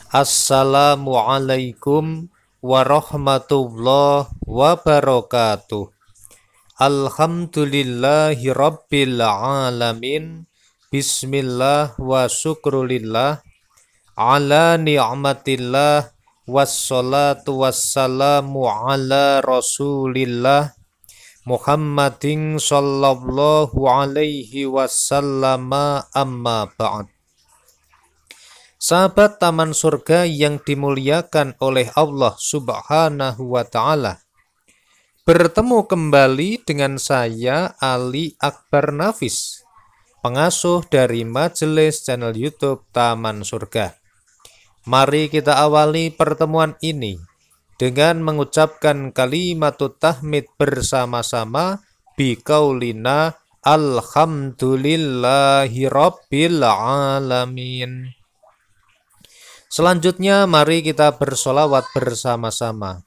Assalamualaikum warahmatullahi wabarakatuh. Alhamdulillahi rabbil alamin. Bismillah wa syukrulillah ala ni'matillah wassalatu wassalamu ala rasulillah Muhammadin sallallahu alaihi wasallam, amma ba'd. Sahabat Taman Surga yang dimuliakan oleh Allah Subhanahu wa Ta'ala, bertemu kembali dengan saya Ali Akbar Nafis, pengasuh dari majelis channel YouTube Taman Surga. Mari kita awali pertemuan ini dengan mengucapkan kalimatut tahmid bersama-sama biqaulina alhamdulillahi rabbil alamin. Selanjutnya mari kita bersolawat bersama-sama.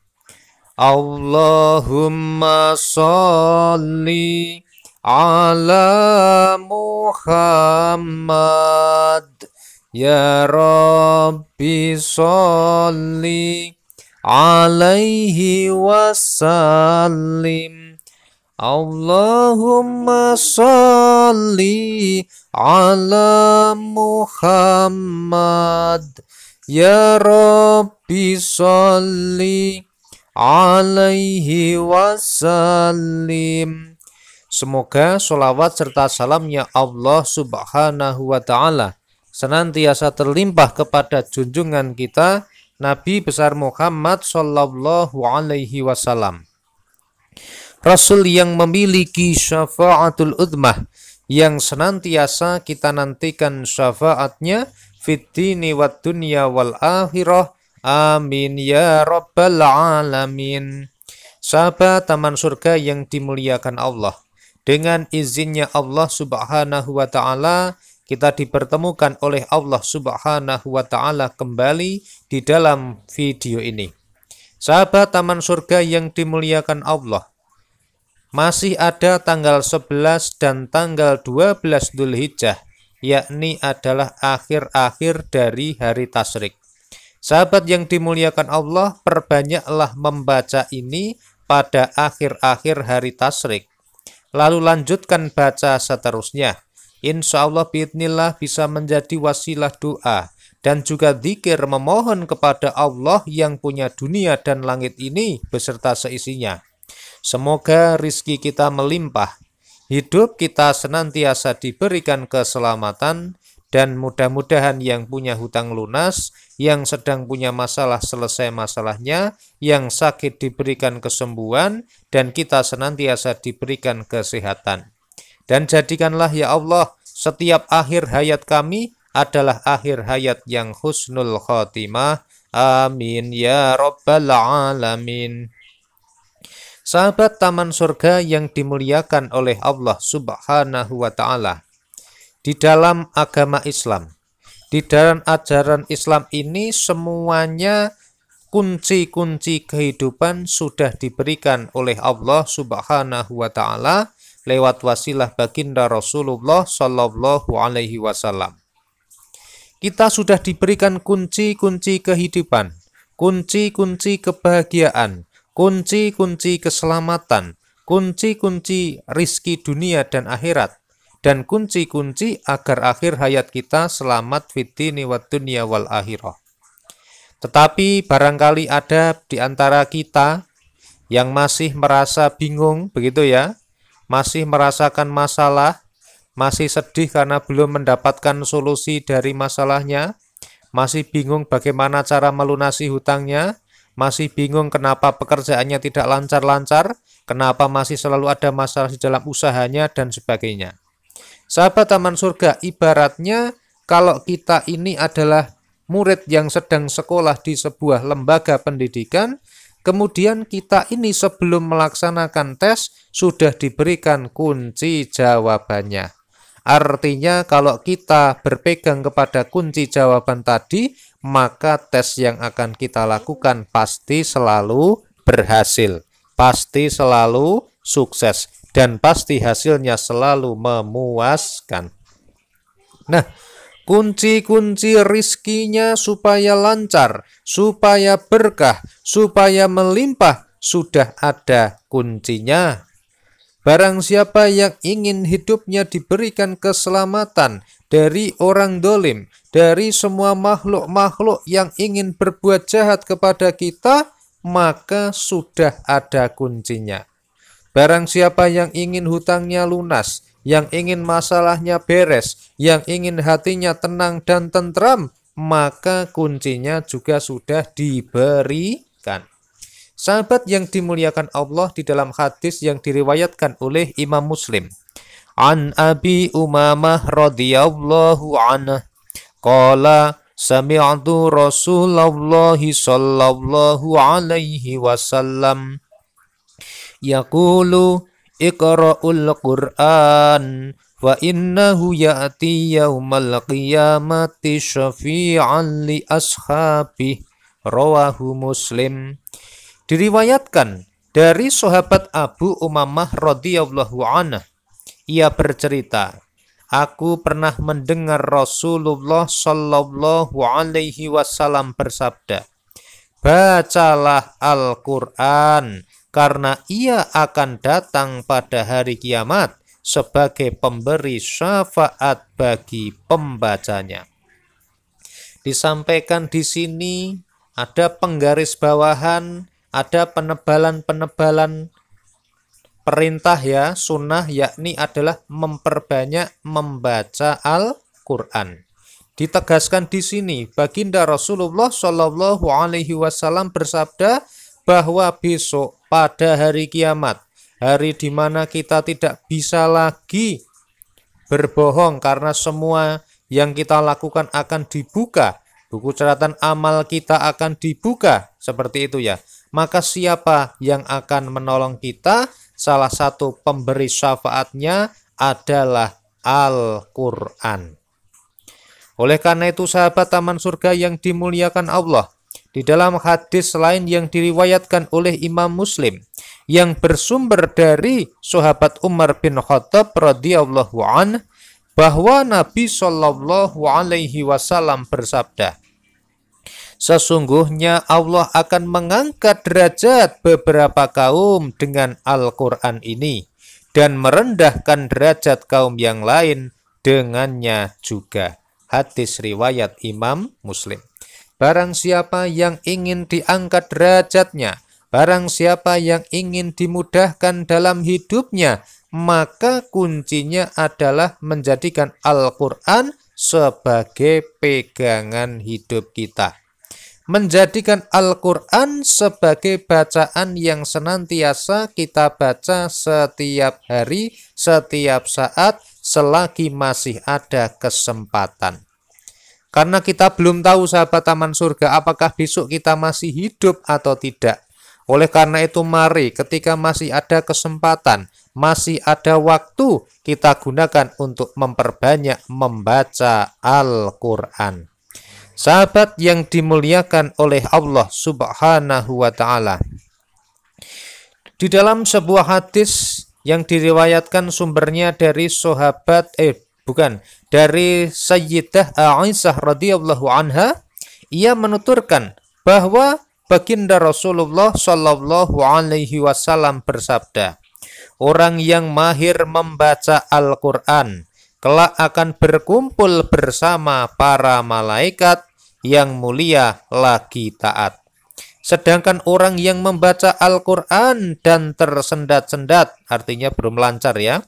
Allahumma sholli ala Muhammad, ya Rabbi sholli alaihi wasallim. Allahumma sholli ala Muhammad, ya Rabbi sholli alaihi wasallim. Semoga sholawat serta salamnya Allah Subhanahu wa Ta'ala senantiasa terlimpah kepada junjungan kita Nabi besar Muhammad sallallahu alaihi wasallam, Rasul yang memiliki syafaatul udmah, yang senantiasa kita nantikan syafaatnya fiddini wad dunya wal akhirah. Amin ya rabbal alamin. Sahabat Taman Surga yang dimuliakan Allah, dengan izinnya Allah Subhanahu wa Ta'ala, kita dipertemukan oleh Allah Subhanahu wa Ta'ala kembali di dalam video ini. Sahabat Taman Surga yang dimuliakan Allah, masih ada tanggal 11 dan tanggal 12 Dzulhijjah, yakni adalah akhir-akhir dari hari tasyrik. Sahabat yang dimuliakan Allah, perbanyaklah membaca ini pada akhir-akhir hari tasyrik. Lalu lanjutkan baca seterusnya. Insya Allah biidznillah bisa menjadi wasilah doa dan juga zikir memohon kepada Allah yang punya dunia dan langit ini beserta seisinya. Semoga rizki kita melimpah, hidup kita senantiasa diberikan keselamatan, dan mudah-mudahan yang punya hutang lunas, yang sedang punya masalah selesai masalahnya, yang sakit diberikan kesembuhan, dan kita senantiasa diberikan kesehatan. Dan jadikanlah ya Allah setiap akhir hayat kami adalah akhir hayat yang husnul khotimah. Amin ya rabbal alamin. Sahabat Taman Surga yang dimuliakan oleh Allah Subhanahu wa Ta'ala, di dalam agama Islam, di dalam ajaran Islam ini semuanya kunci-kunci kehidupan sudah diberikan oleh Allah Subhanahu wa Ta'ala lewat wasilah baginda Rasulullah Sallallahu alaihi wasallam. Kita sudah diberikan kunci-kunci kehidupan, kunci-kunci kebahagiaan, kunci-kunci keselamatan, kunci-kunci rizki dunia dan akhirat, dan kunci-kunci agar akhir hayat kita selamat fiddini wad dunya wal akhirah. Tetapi barangkali ada di antara kita yang masih merasa bingung, begitu ya, masih merasakan masalah, masih sedih karena belum mendapatkan solusi dari masalahnya, masih bingung bagaimana cara melunasi hutangnya, masih bingung kenapa pekerjaannya tidak lancar-lancar, kenapa masih selalu ada masalah di dalam usahanya, dan sebagainya. Sahabat Taman Surga, ibaratnya kalau kita ini adalah murid yang sedang sekolah di sebuah lembaga pendidikan, kemudian kita ini sebelum melaksanakan tes sudah diberikan kunci jawabannya. Artinya kalau kita berpegang kepada kunci jawaban tadi, maka tes yang akan kita lakukan pasti selalu berhasil, pasti selalu sukses, dan pasti hasilnya selalu memuaskan. Nah, kunci-kunci rizkinya supaya lancar, supaya berkah, supaya melimpah, sudah ada kuncinya. Barang siapa yang ingin hidupnya diberikan keselamatan dari orang dolim, dari semua makhluk-makhluk yang ingin berbuat jahat kepada kita, maka sudah ada kuncinya. Barang siapa yang ingin hutangnya lunas, yang ingin masalahnya beres, yang ingin hatinya tenang dan tentram, maka kuncinya juga sudah diberikan. Sahabat yang dimuliakan Allah, di dalam hadis yang diriwayatkan oleh Imam Muslim, An Abi Umamah radhiyallahu anhu qala sami'tu Rasulullah sallallahu alaihi wasallam yaqulu iqra'ul Qur'an wa innahu ya'ti yaumal qiyamati syafi'an li ashabihi, rawahu Muslim. Diriwayatkan dari sahabat Abu Umamah radhiyallahu anhu, ia bercerita, aku pernah mendengar Rasulullah sallallahu alaihi wasallam bersabda, bacalah Al-Quran, karena ia akan datang pada hari kiamat sebagai pemberi syafaat bagi pembacanya. Disampaikan di sini ada penggarisbawahan, ada penebalan-penebalan perintah ya, sunnah, yakni adalah memperbanyak membaca Al-Quran. Ditegaskan di sini, baginda Rasulullah Shallallahu Alaihi Wasallam bersabda bahwa besok pada hari kiamat, hari di mana kita tidak bisa lagi berbohong karena semua yang kita lakukan akan dibuka, buku catatan amal kita akan dibuka, seperti itu ya. Maka siapa yang akan menolong kita? Salah satu pemberi syafaatnya adalah Al-Quran. Oleh karena itu sahabat taman surga yang dimuliakan Allah, di dalam hadis lain yang diriwayatkan oleh Imam Muslim yang bersumber dari sahabat Umar bin Khattab radhiyallahu anhu, bahwa Nabi Shallallahu alaihi wasallam bersabda, sesungguhnya Allah akan mengangkat derajat beberapa kaum dengan Al-Quran ini dan merendahkan derajat kaum yang lain dengannya juga. Hadis riwayat Imam Muslim. Barang siapa yang ingin diangkat derajatnya, barang siapa yang ingin dimudahkan dalam hidupnya, maka kuncinya adalah menjadikan Al-Quran sebagai pegangan hidup kita. Menjadikan Al-Quran sebagai bacaan yang senantiasa kita baca setiap hari, setiap saat, selagi masih ada kesempatan. Karena kita belum tahu sahabat taman surga apakah besok kita masih hidup atau tidak. Oleh karena itu mari ketika masih ada kesempatan, masih ada waktu, kita gunakan untuk memperbanyak membaca Al-Quran. Sahabat yang dimuliakan oleh Allah Subhanahu wa ta'ala, di dalam sebuah hadis yang diriwayatkan sumbernya dari dari Sayyidah Aisyah radhiyallahu anha, ia menuturkan bahwa baginda Rasulullah Shallallahu alaihi wasallam bersabda, orang yang mahir membaca Al-Quran kelak akan berkumpul bersama para malaikat yang mulia lagi taat. Sedangkan orang yang membaca Al-Quran dan tersendat-sendat, artinya belum lancar ya,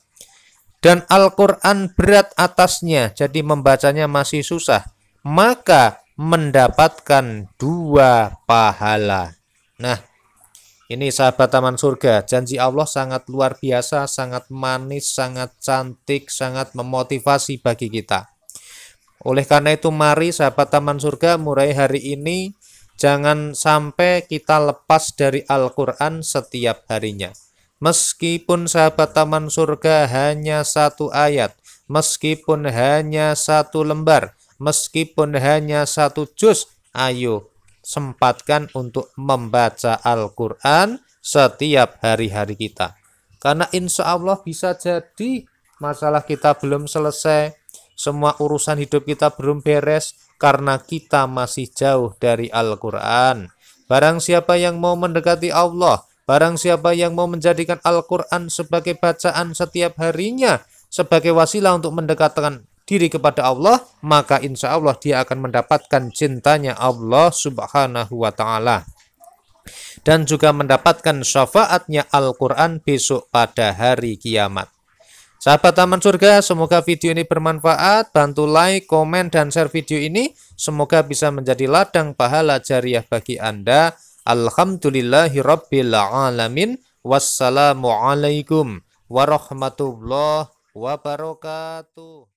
dan Al-Quran berat atasnya, jadi membacanya masih susah, maka mendapatkan 2 pahala. Nah, ini sahabat taman surga, janji Allah sangat luar biasa, sangat manis, sangat cantik, sangat memotivasi bagi kita. Oleh karena itu mari sahabat taman surga, mulai hari ini jangan sampai kita lepas dari Al-Quran setiap harinya. Meskipun sahabat taman surga hanya 1 ayat, meskipun hanya 1 lembar, meskipun hanya 1 juz, ayo sempatkan untuk membaca Al-Quran setiap hari-hari kita. Karena insya Allah bisa jadi masalah kita belum selesai, semua urusan hidup kita belum beres karena kita masih jauh dari Al-Quran. Barang siapa yang mau mendekati Allah, barang siapa yang mau menjadikan Al-Quran sebagai bacaan setiap harinya, sebagai wasilah untuk mendekatkan diri kepada Allah, maka insya Allah dia akan mendapatkan cintanya Allah Subhanahu wa Ta'ala, dan juga mendapatkan syafaatnya Al-Quran besok pada hari kiamat. Sahabat Taman Surga, semoga video ini bermanfaat. Bantu like, komen, dan share video ini. Semoga bisa menjadi ladang pahala jariah bagi Anda. Alhamdulillahirabbil alamin. Wassalamualaikum warahmatullahi wabarakatuh.